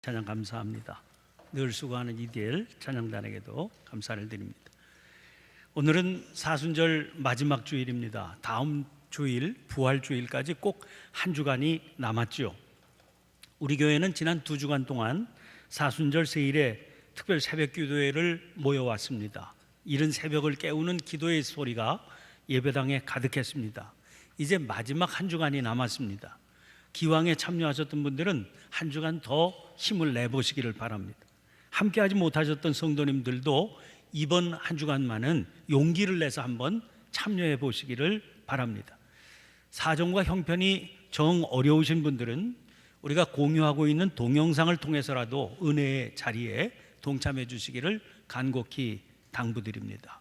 찬양 감사합니다. 늘 수고하는 이디엘 찬양단에게도 감사를 드립니다. 오늘은 사순절 마지막 주일입니다. 다음 주일 부활주일까지 꼭 한 주간이 남았죠. 우리 교회는 지난 2주간 동안 사순절 세일에 특별 새벽 기도회를 모여왔습니다. 이른 새벽을 깨우는 기도의 소리가 예배당에 가득했습니다. 이제 마지막 한 주간이 남았습니다. 기왕에 참여하셨던 분들은 한 주간 더 힘을 내보시기를 바랍니다. 함께하지 못하셨던 성도님들도 이번 한 주간만은 용기를 내서 한번 참여해 보시기를 바랍니다. 사정과 형편이 정 어려우신 분들은 우리가 공유하고 있는 동영상을 통해서라도 은혜의 자리에 동참해 주시기를 간곡히 당부드립니다.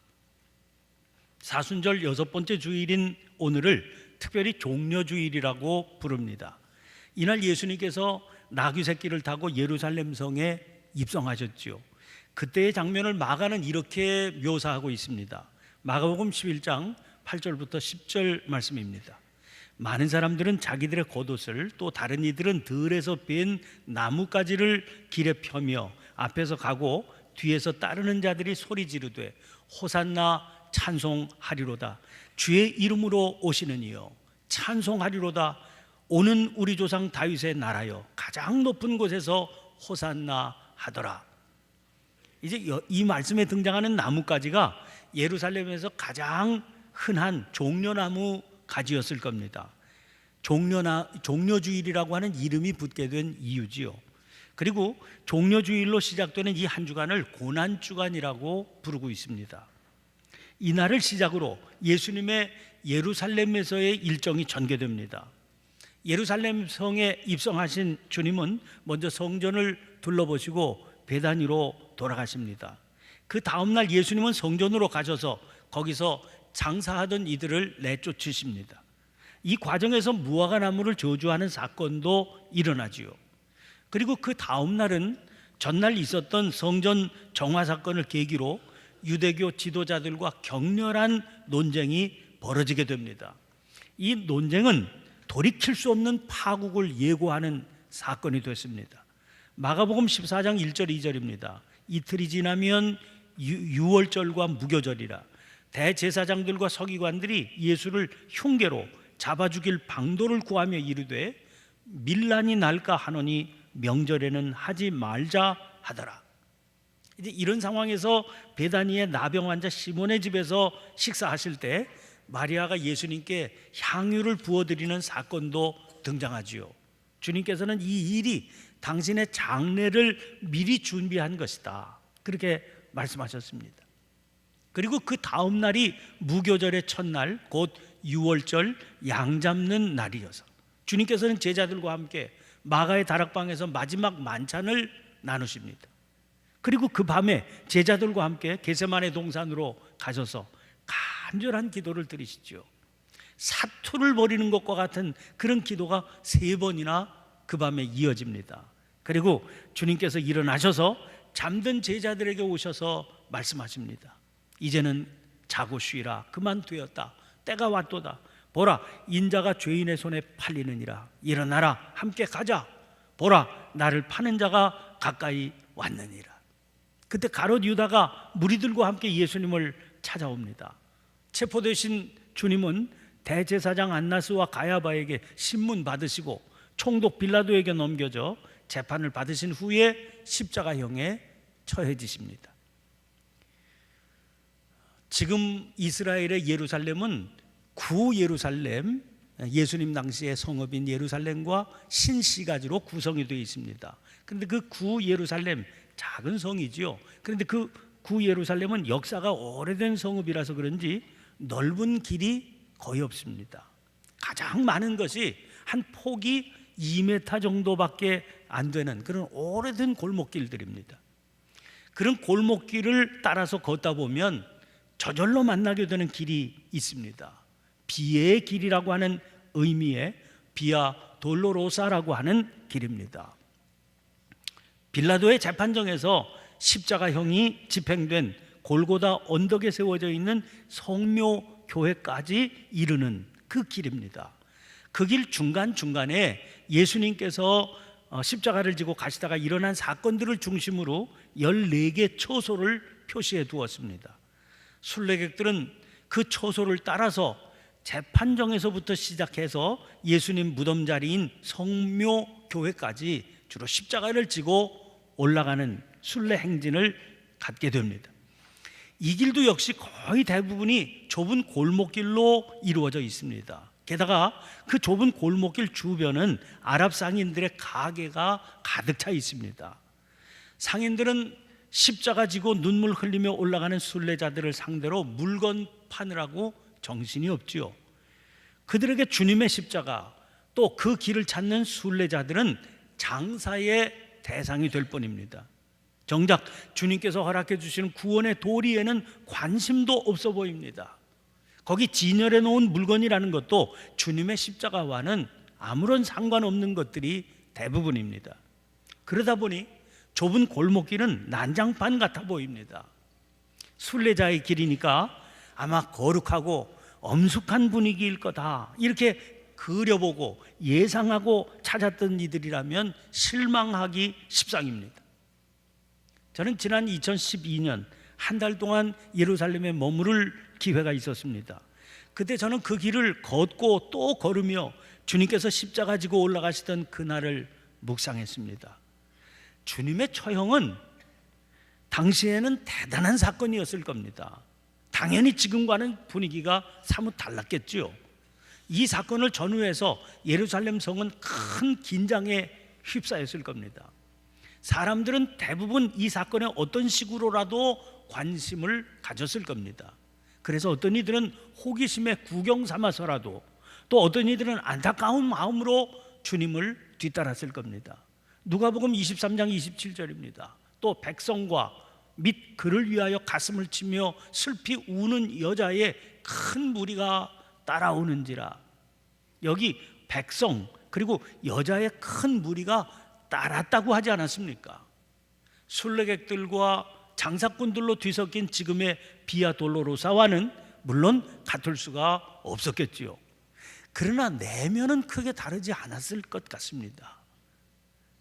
사순절 6번째 주일인 오늘을 특별히 종려주일이라고 부릅니다. 이날 예수님께서 나귀 새끼를 타고 예루살렘 성에 입성하셨지요. 그때의 장면을 마가는 이렇게 묘사하고 있습니다. 마가복음 11장 8절부터 10절 말씀입니다. 많은 사람들은 자기들의 겉옷을, 또 다른 이들은 들에서 벤 나뭇가지를 길에 펴며 앞에서 가고 뒤에서 따르는 자들이 소리 지르되 호산나 찬송하리로다. 주의 이름으로 오시는 이여 찬송하리로다. 오는 우리 조상 다윗의 나라여 가장 높은 곳에서 호산나 하더라. 이제 이 말씀에 등장하는 나뭇가지가 예루살렘에서 가장 흔한 종려나무 가지였을 겁니다. 종려주일이라고 하는 이름이 붙게 된 이유지요. 그리고 종려주일로 시작되는 이 한 주간을 고난주간이라고 부르고 있습니다. 이날을 시작으로 예수님의 예루살렘에서의 일정이 전개됩니다. 예루살렘 성에 입성하신 주님은 먼저 성전을 둘러보시고 베다니로 돌아가십니다. 그 다음날 예수님은 성전으로 가셔서 거기서 장사하던 이들을 내쫓으십니다. 이 과정에서 무화과 나무를 저주하는 사건도 일어나지요. 그리고 그 다음날은 전날 있었던 성전 정화 사건을 계기로 유대교 지도자들과 격렬한 논쟁이 벌어지게 됩니다. 이 논쟁은 돌이킬 수 없는 파국을 예고하는 사건이 됐습니다. 마가복음 14장 1절 2절입니다. 이틀이 지나면 유월절과 무교절이라. 대제사장들과 서기관들이 예수를 흉계로 잡아 죽일 방도를 구하며 이르되 밀란이 날까 하노니 명절에는 하지 말자 하더라. 이제 이런 상황에서 베다니의 나병 환자 시몬의 집에서 식사하실 때 마리아가 예수님께 향유를 부어드리는 사건도 등장하지요. 주님께서는 이 일이 당신의 장례를 미리 준비한 것이다, 그렇게 말씀하셨습니다. 그리고 그 다음 날이 무교절의 첫날, 곧 유월절 양 잡는 날이어서 주님께서는 제자들과 함께 마가의 다락방에서 마지막 만찬을 나누십니다. 그리고 그 밤에 제자들과 함께 겟세마네 동산으로 가셔서 간절한 기도를 드리시죠. 사투를 벌이는 것과 같은 그런 기도가 3번이나 그 밤에 이어집니다. 그리고 주님께서 일어나셔서 잠든 제자들에게 오셔서 말씀하십니다. 이제는 자고 쉬라. 그만 되었다. 때가 왔도다. 보라, 인자가 죄인의 손에 팔리느니라. 일어나라. 함께 가자. 보라, 나를 파는 자가 가까이 왔느니라. 그때 가롯 유다가 무리들과 함께 예수님을 찾아옵니다. 체포되신 주님은 대제사장 안나스와 가야바에게 신문 받으시고 총독 빌라도에게 넘겨져 재판을 받으신 후에 십자가형에 처해지십니다. 지금 이스라엘의 예루살렘은 구 예루살렘, 예수님 당시의 성읍인 예루살렘과 신시가지로 구성이 되어 있습니다. 그런데 그 구 예루살렘, 작은 성이지요. 그런데 그 구 예루살렘은 역사가 오래된 성읍이라서 그런지 넓은 길이 거의 없습니다. 가장 많은 것이 한 폭이 2m 정도밖에 안 되는 그런 오래된 골목길들입니다. 그런 골목길을 따라서 걷다 보면 저절로 만나게 되는 길이 있습니다. 비의 길이라고 하는 의미의 비아 돌로로사라고 하는 길입니다. 빌라도의 재판정에서 십자가형이 집행된 골고다 언덕에 세워져 있는 성묘교회까지 이르는 그 길입니다. 그 길 중간중간에 예수님께서 십자가를 지고 가시다가 일어난 사건들을 중심으로 14개 처소를 표시해 두었습니다. 순례객들은 그 처소를 따라서 재판정에서부터 시작해서 예수님 무덤 자리인 성묘교회까지 주로 십자가를 지고 올라가는 순례 행진을 갖게 됩니다. 이 길도 역시 거의 대부분이 좁은 골목길로 이루어져 있습니다. 게다가 그 좁은 골목길 주변은 아랍 상인들의 가게가 가득 차 있습니다. 상인들은 십자가 지고 눈물 흘리며 올라가는 순례자들을 상대로 물건 파느라고 정신이 없지요. 그들에게 주님의 십자가, 또 그 길을 찾는 순례자들은 장사의 대상이 될 뿐입니다. 정작 주님께서 허락해 주시는 구원의 도리에는 관심도 없어 보입니다. 거기 진열해 놓은 물건이라는 것도 주님의 십자가와는 아무런 상관없는 것들이 대부분입니다. 그러다 보니 좁은 골목길은 난장판 같아 보입니다. 순례자의 길이니까 아마 거룩하고 엄숙한 분위기일 거다, 이렇게 그려보고 예상하고 찾았던 이들이라면 실망하기 십상입니다. 저는 지난 2012년 한 달 동안 예루살렘에 머무를 기회가 있었습니다. 그때 저는 그 길을 걷고 또 걸으며 주님께서 십자가 지고 올라가시던 그날을 묵상했습니다. 주님의 처형은 당시에는 대단한 사건이었을 겁니다. 당연히 지금과는 분위기가 사뭇 달랐겠죠. 이 사건을 전후해서 예루살렘 성은 큰 긴장에 휩싸였을 겁니다. 사람들은 대부분 이 사건에 어떤 식으로라도 관심을 가졌을 겁니다. 그래서 어떤 이들은 호기심에 구경 삼아서라도, 또 어떤 이들은 안타까운 마음으로 주님을 뒤따랐을 겁니다. 누가복음 23장 27절입니다. 또 백성과 및 그를 위하여 가슴을 치며 슬피 우는 여자의 큰 무리가 따라오는지라. 여기 백성 그리고 여자의 큰 무리가 따랐다고 하지 않았습니까? 순례객들과 장사꾼들로 뒤섞인 지금의 비아 돌로로사와는 물론 같을 수가 없었겠지요. 그러나 내면은 크게 다르지 않았을 것 같습니다.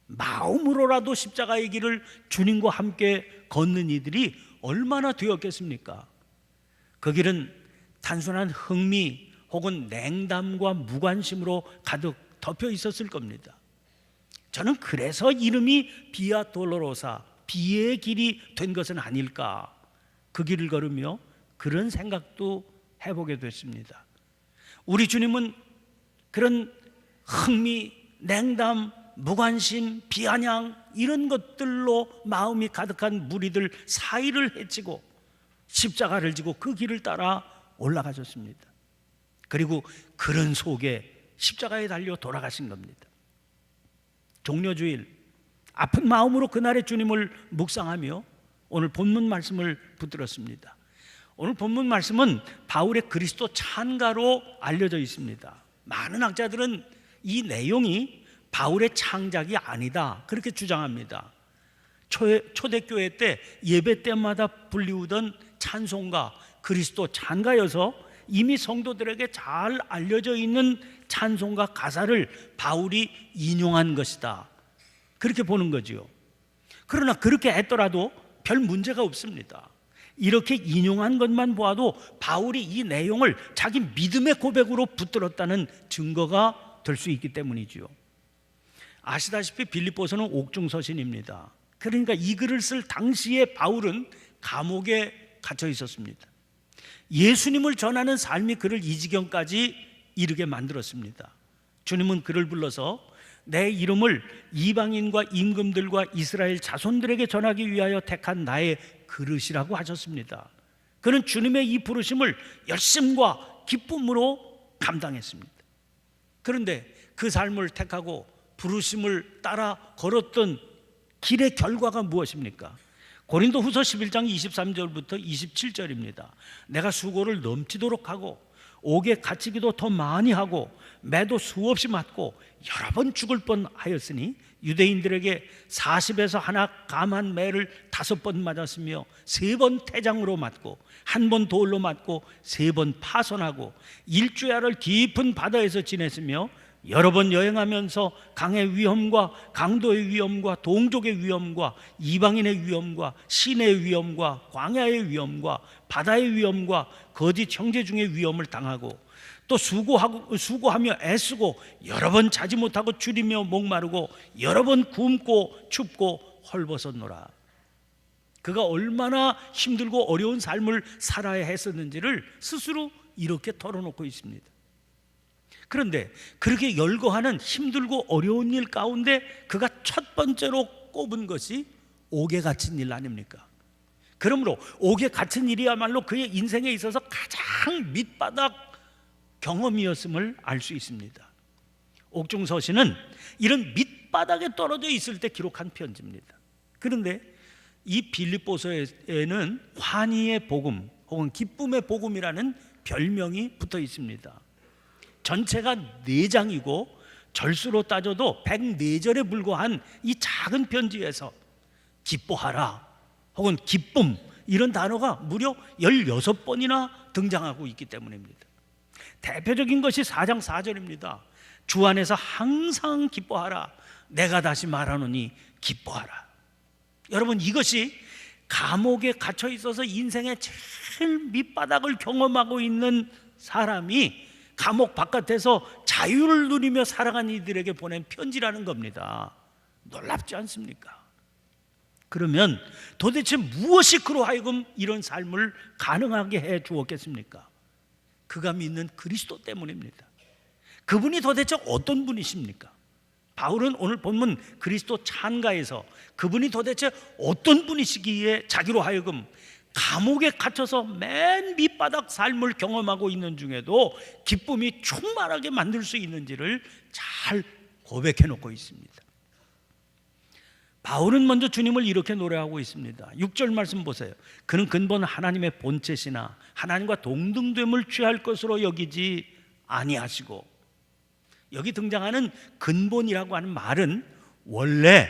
마음으로라도 십자가의 길을 주님과 함께 걷는 이들이 얼마나 되었겠습니까? 그 길은 단순한 흥미 혹은 냉담과 무관심으로 가득 덮여 있었을 겁니다. 저는 그래서 이름이 비아 돌로로사, 비의 길이 된 것은 아닐까, 그 길을 걸으며 그런 생각도 해보게 됐습니다. 우리 주님은 그런 흥미, 냉담, 무관심, 비아냥 이런 것들로 마음이 가득한 무리들 사이를 헤치고 십자가를 지고 그 길을 따라 올라가셨습니다. 그리고 그런 속에 십자가에 달려 돌아가신 겁니다. 종려주일 아픈 마음으로 그날의 주님을 묵상하며 오늘 본문 말씀을 붙들었습니다. 오늘 본문 말씀은 바울의 그리스도 찬가로 알려져 있습니다. 많은 학자들은 이 내용이 바울의 창작이 아니다, 그렇게 주장합니다. 초대교회 때 예배 때마다 불리우던 찬송가 그리스도 찬가여서 이미 성도들에게 잘 알려져 있는 찬송가 가사를 바울이 인용한 것이다, 그렇게 보는 거지요. 그러나 그렇게 했더라도 별 문제가 없습니다. 이렇게 인용한 것만 보아도 바울이 이 내용을 자기 믿음의 고백으로 붙들었다는 증거가 될 수 있기 때문이지요. 아시다시피 빌립보서는 옥중서신입니다. 그러니까 이 글을 쓸 당시에 바울은 감옥에 갇혀 있었습니다. 예수님을 전하는 삶이 그를 이 지경까지 이르게 만들었습니다. 주님은 그를 불러서 내 이름을 이방인과 임금들과 이스라엘 자손들에게 전하기 위하여 택한 나의 그릇이라고 하셨습니다. 그는 주님의 이 부르심을 열심과 기쁨으로 감당했습니다. 그런데 그 삶을 택하고 부르심을 따라 걸었던 길의 결과가 무엇입니까? 고린도후서 11장 23절부터 27절입니다. 내가 수고를 넘치도록 하고 옥에 갇히기도 더 많이 하고 매도 수없이 맞고 여러 번 죽을 뻔하였으니 유대인들에게 40에서 하나 감한 매를 5번 맞았으며 3번 태장으로 맞고 1번 돌로 맞고 3번 파손하고 일주야를 깊은 바다에서 지냈으며 여러 번 여행하면서 강의 위험과 강도의 위험과 동족의 위험과 이방인의 위험과 시내의 위험과 광야의 위험과 바다의 위험과 거짓 형제 중의 위험을 당하고 또 수고하며 애쓰고 여러 번 자지 못하고 줄이며 목마르고 여러 번 굶고 춥고 헐벗었노라. 그가 얼마나 힘들고 어려운 삶을 살아야 했었는지를 스스로 이렇게 털어놓고 있습니다. 그런데 그렇게 열거하는 힘들고 어려운 일 가운데 그가 첫 번째로 꼽은 것이 옥에 갇힌 일 아닙니까? 그러므로 옥에 갇힌 일이야말로 그의 인생에 있어서 가장 밑바닥 경험이었음을 알 수 있습니다. 옥중서신은 이런 밑바닥에 떨어져 있을 때 기록한 편지입니다. 그런데 이 빌립보서에는 환희의 복음 혹은 기쁨의 복음이라는 별명이 붙어 있습니다. 전체가 4장이고 절수로 따져도 104절에 불과한 이 작은 편지에서 기뻐하라 혹은 기쁨 이런 단어가 무려 16번이나 등장하고 있기 때문입니다. 대표적인 것이 4장 4절입니다. 주 안에서 항상 기뻐하라. 내가 다시 말하노니 기뻐하라. 여러분, 이것이 감옥에 갇혀 있어서 인생의 제일 밑바닥을 경험하고 있는 사람이 감옥 바깥에서 자유를 누리며 살아간 이들에게 보낸 편지라는 겁니다. 놀랍지 않습니까? 그러면 도대체 무엇이 그로 하여금 이런 삶을 가능하게 해 주었겠습니까? 그가 믿는 그리스도 때문입니다. 그분이 도대체 어떤 분이십니까? 바울은 오늘 본문 그리스도 찬가에서 그분이 도대체 어떤 분이시기에 자기로 하여금 감옥에 갇혀서 맨 밑바닥 삶을 경험하고 있는 중에도 기쁨이 충만하게 만들 수 있는지를 잘 고백해 놓고 있습니다. 바울은 먼저 주님을 이렇게 노래하고 있습니다. 6절 말씀 보세요. 그는 근본 하나님의 본체시나 하나님과 동등됨을 취할 것으로 여기지 아니하시고, 여기 등장하는 근본이라고 하는 말은 원래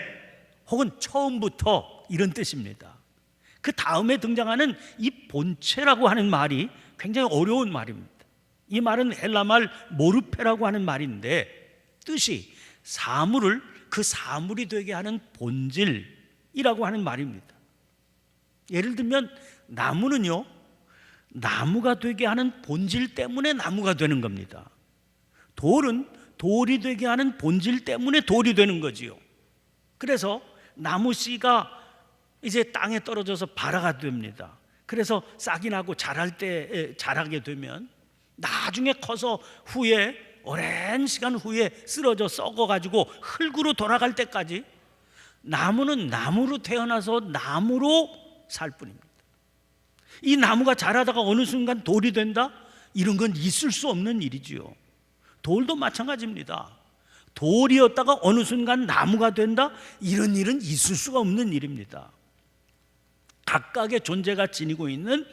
혹은 처음부터 이런 뜻입니다. 그 다음에 등장하는 이 본체라고 하는 말이 굉장히 어려운 말입니다. 이 말은 헬라말 모르페라고 하는 말인데 뜻이 사물을 그 사물이 되게 하는 본질이라고 하는 말입니다. 예를 들면 나무는요, 나무가 되게 하는 본질 때문에 나무가 되는 겁니다. 돌은 돌이 되게 하는 본질 때문에 돌이 되는 거지요. 그래서 나무 씨가 이제 땅에 떨어져서 발화가 됩니다. 그래서 싹이 나고 자라게 되면 나중에 커서 후에 오랜 시간 후에 쓰러져 썩어가지고 흙으로 돌아갈 때까지 나무는 나무로 태어나서 나무로 살 뿐입니다. 이 나무가 자라다가 어느 순간 돌이 된다? 이런 건 있을 수 없는 일이지요. 돌도 마찬가지입니다. 돌이었다가 어느 순간 나무가 된다? 이런 일은 있을 수가 없는 일입니다. 각각의 존재가 지니고 있는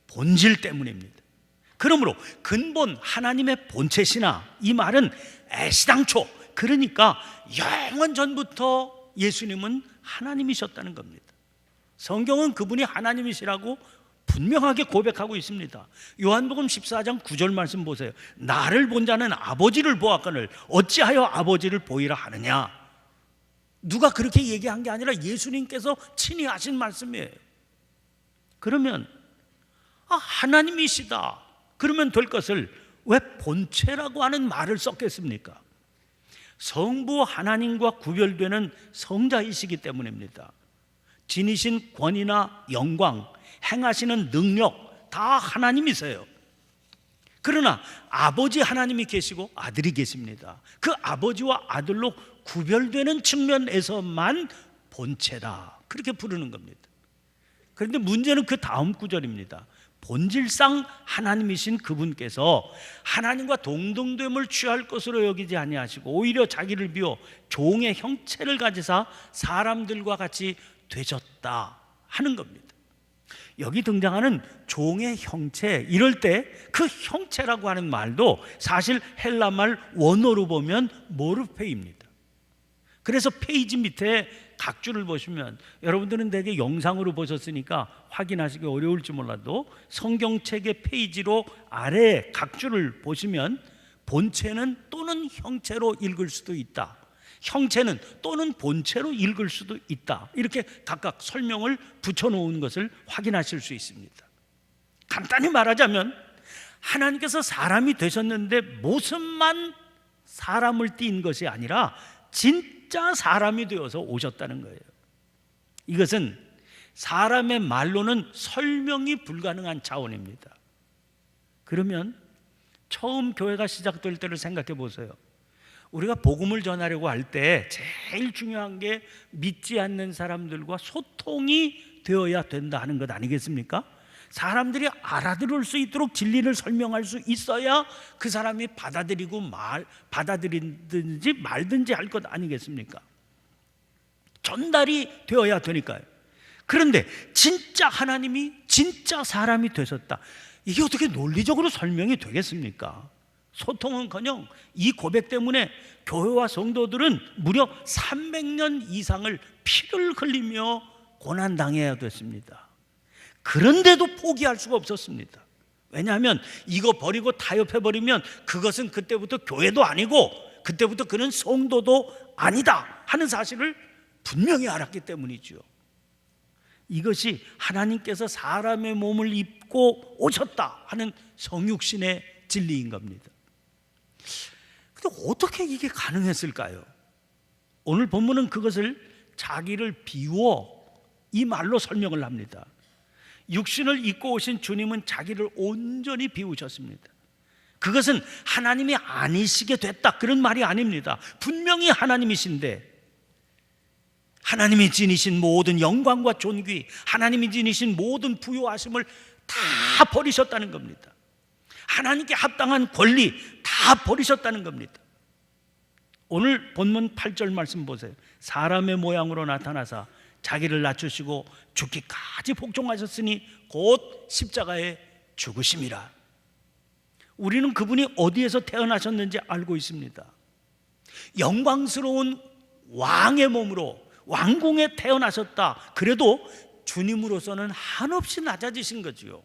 본질 때문입니다. 그러므로 근본 하나님의 본체시나 이 말은 애시당초, 그러니까 영원 전부터 예수님은 하나님이셨다는 겁니다. 성경은 그분이 하나님이시라고 분명하게 고백하고 있습니다. 요한복음 14장 9절 말씀 보세요. 나를 본 자는 아버지를 보았거늘 어찌하여 아버지를 보이라 하느냐. 누가 그렇게 얘기한 게 아니라 예수님께서 친히 하신 말씀이에요. 그러면 하나님이시다 그러면 될 것을 왜 본체라고 하는 말을 썼겠습니까? 성부 하나님과 구별되는 성자이시기 때문입니다. 지니신 권위나 영광, 행하시는 능력 다 하나님이세요. 그러나 아버지 하나님이 계시고 아들이 계십니다. 그 아버지와 아들로 구별되는 측면에서만 본체다 그렇게 부르는 겁니다. 그런데 문제는 그 다음 구절입니다. 본질상 하나님이신 그분께서 하나님과 동등됨을 취할 것으로 여기지 아니하시고 오히려 자기를 비워 종의 형체를 가지사 사람들과 같이 되셨다 하는 겁니다. 여기 등장하는 종의 형체, 이럴 때 그 형체라고 하는 말도 사실 헬라말 원어로 보면 모르페입니다. 그래서 페이지 밑에 각줄을 보시면, 여러분들은 대개 영상으로 보셨으니까 확인하시기 어려울지 몰라도 성경책의 페이지로 아래 각줄을 보시면 본체는 또는 형체로 읽을 수도 있다. 형체는 또는 본체로 읽을 수도 있다. 이렇게 각각 설명을 붙여놓은 것을 확인하실 수 있습니다. 간단히 말하자면 하나님께서 사람이 되셨는데 모습만 사람을 띈 것이 아니라 진짜 사람이 되어서 오셨다는 거예요. 이것은 사람의 말로는 설명이 불가능한 차원입니다. 그러면 처음 교회가 시작될 때를 생각해 보세요. 우리가 복음을 전하려고 할 때 제일 중요한 게 믿지 않는 사람들과 소통이 되어야 된다 하는 것 아니겠습니까? 사람들이 알아들을 수 있도록 진리를 설명할 수 있어야 그 사람이 받아들이든지 말든지 할 것 아니겠습니까? 전달이 되어야 되니까요. 그런데 진짜 하나님이 진짜 사람이 되셨다. 이게 어떻게 논리적으로 설명이 되겠습니까? 소통은커녕 이 고백 때문에 교회와 성도들은 무려 300년 이상을 피를 흘리며 고난당해야 됐습니다. 그런데도 포기할 수가 없었습니다. 왜냐하면 이거 버리고 타협해버리면 그것은 그때부터 교회도 아니고 그때부터 그는 성도도 아니다 하는 사실을 분명히 알았기 때문이죠. 이것이 하나님께서 사람의 몸을 입고 오셨다 하는 성육신의 진리인 겁니다. 근데 어떻게 이게 가능했을까요? 오늘 본문은 그것을 자기를 비워 이 말로 설명을 합니다. 육신을 입고 오신 주님은 자기를 온전히 비우셨습니다. 그것은 하나님이 아니시게 됐다 그런 말이 아닙니다. 분명히 하나님이신데 하나님이 지니신 모든 영광과 존귀, 하나님이 지니신 모든 부요하심을 다 버리셨다는 겁니다. 하나님께 합당한 권리 다 버리셨다는 겁니다. 오늘 본문 8절 말씀 보세요. 사람의 모양으로 나타나사 자기를 낮추시고 죽기까지 복종하셨으니 곧 십자가에 죽으심이라. 우리는 그분이 어디에서 태어나셨는지 알고 있습니다. 영광스러운 왕의 몸으로 왕궁에 태어나셨다. 그래도 주님으로서는 한없이 낮아지신 거지요.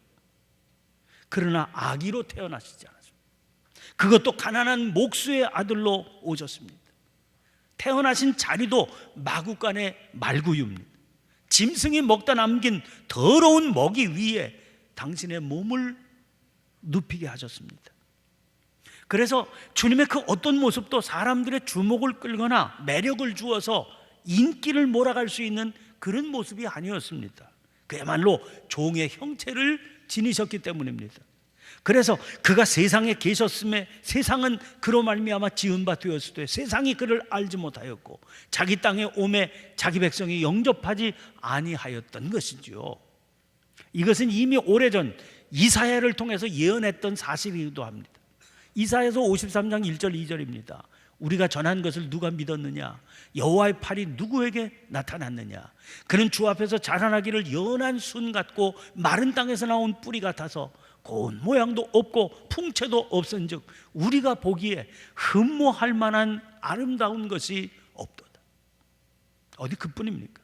그러나 아기로 태어나시지 않았습니다. 그것도 가난한 목수의 아들로 오셨습니다. 태어나신 자리도 마구간의 말구유입니다. 짐승이 먹다 남긴 더러운 먹이 위에 당신의 몸을 눕히게 하셨습니다. 그래서 주님의 그 어떤 모습도 사람들의 주목을 끌거나 매력을 주어서 인기를 몰아갈 수 있는 그런 모습이 아니었습니다. 그야말로 종의 형체를 지니셨기 때문입니다. 그래서 그가 세상에 계셨음에 세상은 그로 말미암아 지은 바 되었을 때 세상이 그를 알지 못하였고 자기 땅에 오매 자기 백성이 영접하지 아니하였던 것이지요. 이것은 이미 오래전 이사야를 통해서 예언했던 사실이기도 합니다. 이사야서 53장 1절 2절입니다. 우리가 전한 것을 누가 믿었느냐? 여호와의 팔이 누구에게 나타났느냐? 그는 주 앞에서 자라나기를 연한 순 같고 마른 땅에서 나온 뿌리 같아서 고운 모양도 없고 풍채도 없은즉 우리가 보기에 흠모할 만한 아름다운 것이 없도다. 어디 그뿐입니까?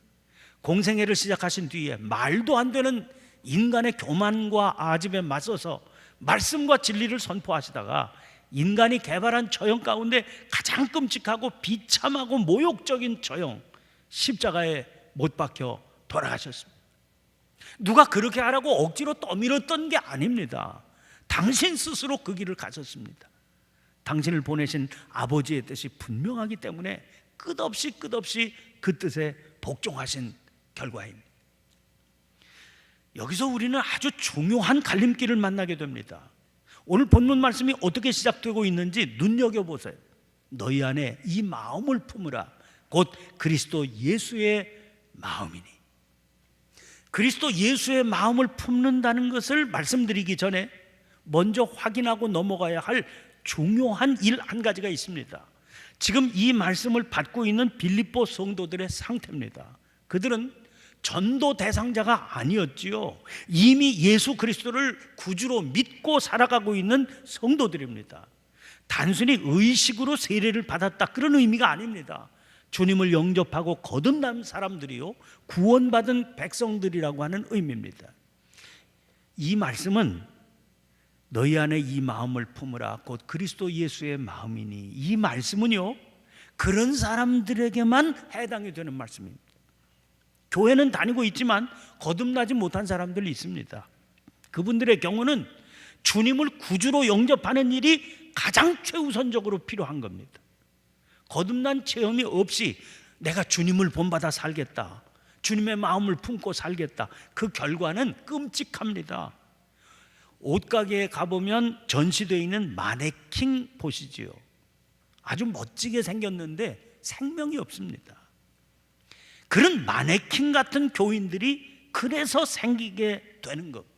공생애를 시작하신 뒤에 말도 안 되는 인간의 교만과 아집에 맞서서 말씀과 진리를 선포하시다가 인간이 개발한 처형 가운데 가장 끔찍하고 비참하고 모욕적인 처형, 십자가에 못 박혀 돌아가셨습니다. 누가 그렇게 하라고 억지로 떠밀었던 게 아닙니다. 당신 스스로 그 길을 가셨습니다. 당신을 보내신 아버지의 뜻이 분명하기 때문에 끝없이 그 뜻에 복종하신 결과입니다. 여기서 우리는 아주 중요한 갈림길을 만나게 됩니다. 오늘 본문 말씀이 어떻게 시작되고 있는지 눈여겨보세요. 너희 안에 이 마음을 품으라. 곧 그리스도 예수의 마음이니. 그리스도 예수의 마음을 품는다는 것을 말씀드리기 전에 먼저 확인하고 넘어가야 할 중요한 일 한 가지가 있습니다. 지금 이 말씀을 받고 있는 빌립보 성도들의 상태입니다. 그들은 전도 대상자가 아니었지요. 이미 예수 그리스도를 구주로 믿고 살아가고 있는 성도들입니다. 단순히 의식으로 세례를 받았다 그런 의미가 아닙니다. 주님을 영접하고 거듭난 사람들이요 구원받은 백성들이라고 하는 의미입니다. 이 말씀은 너희 안에 이 마음을 품으라 곧 그리스도 예수의 마음이니, 이 말씀은요 그런 사람들에게만 해당이 되는 말씀입니다. 교회는 다니고 있지만 거듭나지 못한 사람들이 있습니다. 그분들의 경우는 주님을 구주로 영접하는 일이 가장 최우선적으로 필요한 겁니다. 거듭난 체험이 없이 내가 주님을 본받아 살겠다, 주님의 마음을 품고 살겠다, 그 결과는 끔찍합니다. 옷가게에 가보면 전시되어 있는 마네킹 보시지요. 아주 멋지게 생겼는데 생명이 없습니다. 그런 마네킹 같은 교인들이 그래서 생기게 되는 겁니다.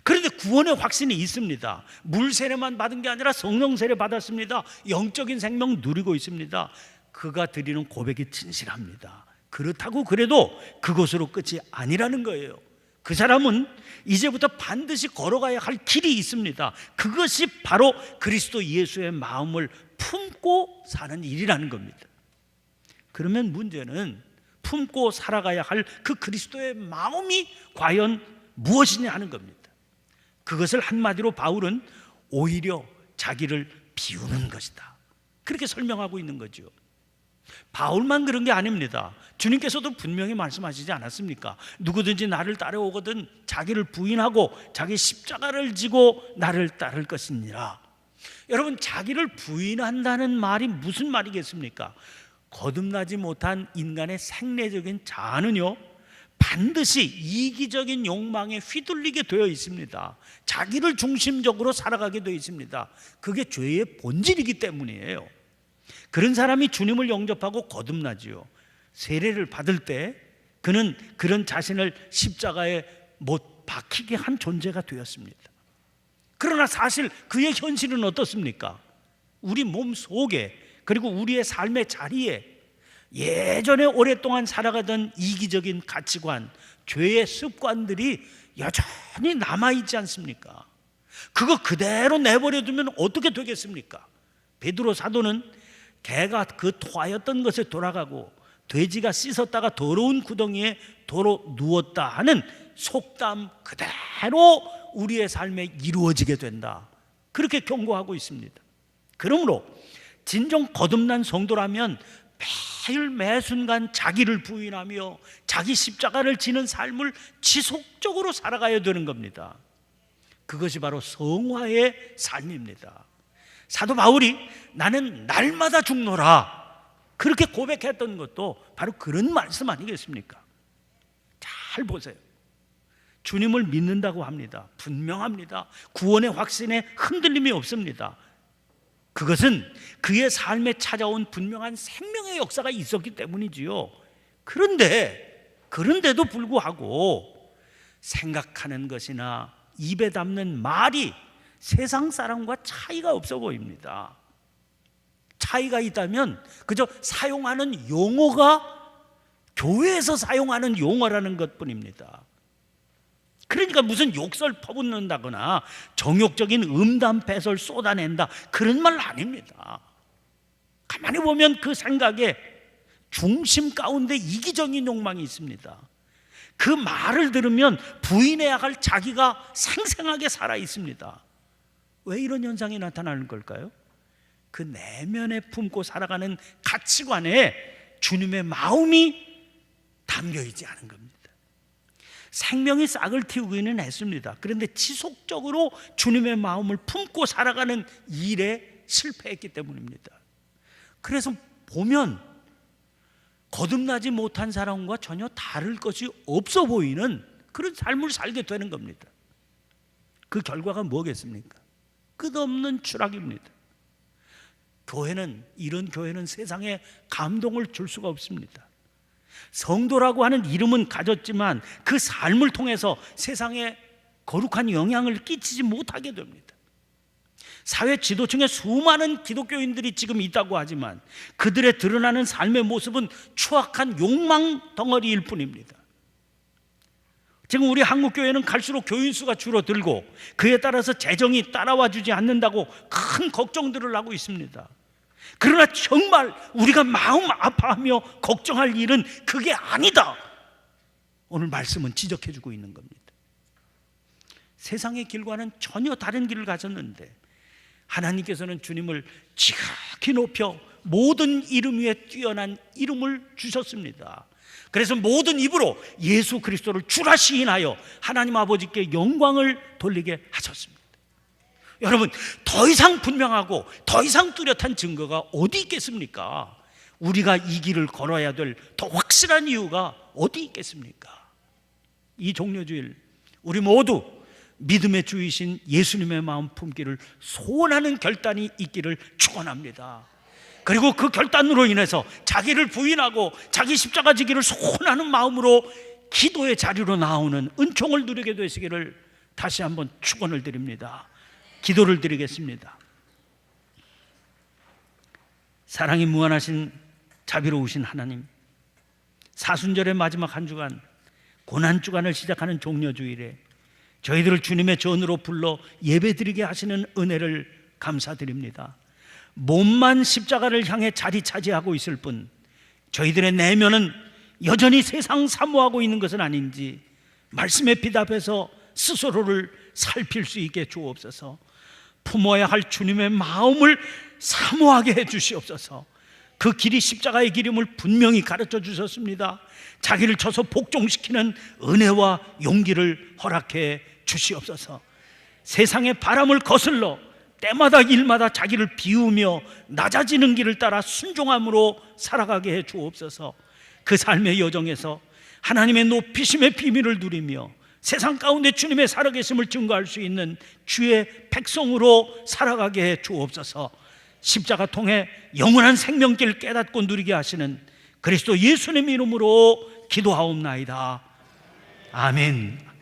그런데 구원의 확신이 있습니다. 물 세례만 받은 게 아니라 성령 세례 받았습니다. 영적인 생명 누리고 있습니다. 그가 드리는 고백이 진실합니다. 그렇다고 그래도 그것으로 끝이 아니라는 거예요. 그 사람은 이제부터 반드시 걸어가야 할 길이 있습니다. 그것이 바로 그리스도 예수의 마음을 품고 사는 일이라는 겁니다. 그러면 문제는 품고 살아가야 할 그 그리스도의 마음이 과연 무엇이냐 하는 겁니다. 그것을 한마디로 바울은 오히려 자기를 비우는 것이다, 그렇게 설명하고 있는 거죠. 바울만 그런 게 아닙니다. 주님께서도 분명히 말씀하시지 않았습니까? 누구든지 나를 따라오거든 자기를 부인하고 자기 십자가를 지고 나를 따를 것이니라. 여러분, 자기를 부인한다는 말이 무슨 말이겠습니까? 거듭나지 못한 인간의 생내적인 자아는요 반드시 이기적인 욕망에 휘둘리게 되어 있습니다. 자기를 중심적으로 살아가게 되어 있습니다. 그게 죄의 본질이기 때문이에요. 그런 사람이 주님을 영접하고 거듭나지요. 세례를 받을 때 그는 그런 자신을 십자가에 못 박히게 한 존재가 되었습니다. 그러나 사실 그의 현실은 어떻습니까? 우리 몸 속에, 그리고 우리의 삶의 자리에 예전에 오랫동안 살아가던 이기적인 가치관, 죄의 습관들이 여전히 남아있지 않습니까? 그거 그대로 내버려두면 어떻게 되겠습니까? 베드로 사도는 개가 그 토하였던 것에 돌아가고 돼지가 씻었다가 더러운 구덩이에 도로 누웠다 하는 속담 그대로 우리의 삶에 이루어지게 된다, 그렇게 경고하고 있습니다. 그러므로 진정 거듭난 성도라면 매일 매순간 자기를 부인하며 자기 십자가를 지는 삶을 지속적으로 살아가야 되는 겁니다. 그것이 바로 성화의 삶입니다. 사도 바울이 나는 날마다 죽노라 그렇게 고백했던 것도 바로 그런 말씀 아니겠습니까? 잘 보세요. 주님을 믿는다고 합니다. 분명합니다. 구원의 확신에 흔들림이 없습니다. 그것은 그의 삶에 찾아온 분명한 생명의 역사가 있었기 때문이지요. 그런데도 불구하고 생각하는 것이나 입에 담는 말이 세상 사람과 차이가 없어 보입니다. 차이가 있다면 그저 사용하는 용어가 교회에서 사용하는 용어라는 것뿐입니다. 그러니까 무슨 욕설 퍼붓는다거나 정욕적인 음담패설 쏟아낸다, 그런 말 아닙니다. 가만히 보면 그 생각에 중심 가운데 이기적인 욕망이 있습니다. 그 말을 들으면 부인해야 할 자기가 생생하게 살아 있습니다. 왜 이런 현상이 나타나는 걸까요? 그 내면에 품고 살아가는 가치관에 주님의 마음이 담겨있지 않은 겁니다. 생명이 싹을 틔우기는 했습니다. 그런데 지속적으로 주님의 마음을 품고 살아가는 일에 실패했기 때문입니다. 그래서 보면 거듭나지 못한 사람과 전혀 다를 것이 없어 보이는 그런 삶을 살게 되는 겁니다. 그 결과가 뭐겠습니까? 끝없는 추락입니다. 이런 교회는 세상에 감동을 줄 수가 없습니다. 성도라고 하는 이름은 가졌지만 그 삶을 통해서 세상에 거룩한 영향을 끼치지 못하게 됩니다. 사회 지도층에 수많은 기독교인들이 지금 있다고 하지만 그들의 드러나는 삶의 모습은 추악한 욕망 덩어리일 뿐입니다. 지금 우리 한국교회는 갈수록 교인 수가 줄어들고 그에 따라서 재정이 따라와 주지 않는다고 큰 걱정들을 하고 있습니다. 그러나 정말 우리가 마음 아파하며 걱정할 일은 그게 아니다, 오늘 말씀은 지적해 주고 있는 겁니다. 세상의 길과는 전혀 다른 길을 가셨는데 하나님께서는 주님을 지극히 높여 모든 이름 위에 뛰어난 이름을 주셨습니다. 그래서 모든 입으로 예수 그리스도를 주라 시인하여 하나님 아버지께 영광을 돌리게 하셨습니다. 여러분, 더 이상 분명하고 더 이상 뚜렷한 증거가 어디 있겠습니까? 우리가 이 길을 걸어야 될 더 확실한 이유가 어디 있겠습니까? 이 종려주일 우리 모두 믿음의 주이신 예수님의 마음 품기를 소원하는 결단이 있기를 축원합니다. 그리고 그 결단으로 인해서 자기를 부인하고 자기 십자가 지기를 소원하는 마음으로 기도의 자리로 나오는 은총을 누리게 되시기를 다시 한번 축원을 드립니다. 기도를 드리겠습니다. 사랑이 무한하신 자비로우신 하나님, 사순절의 마지막 한 주간, 고난주간을 시작하는 종려주일에 저희들을 주님의 전으로 불러 예배드리게 하시는 은혜를 감사드립니다. 몸만 십자가를 향해 자리 차지하고 있을 뿐 저희들의 내면은 여전히 세상 사모하고 있는 것은 아닌지 말씀에 비답해서 스스로를 살필 수 있게 주옵소서. 품어야 할 주님의 마음을 사모하게 해 주시옵소서. 그 길이 십자가의 길임을 분명히 가르쳐 주셨습니다. 자기를 쳐서 복종시키는 은혜와 용기를 허락해 주시옵소서. 세상의 바람을 거슬러 때마다 일마다 자기를 비우며 낮아지는 길을 따라 순종함으로 살아가게 해 주옵소서. 그 삶의 여정에서 하나님의 높이심의 비밀을 누리며 세상 가운데 주님의 살아계심을 증거할 수 있는 주의 백성으로 살아가게 해 주옵소서. 십자가 통해 영원한 생명길 깨닫고 누리게 하시는 그리스도 예수님 이름으로 기도하옵나이다. 아멘.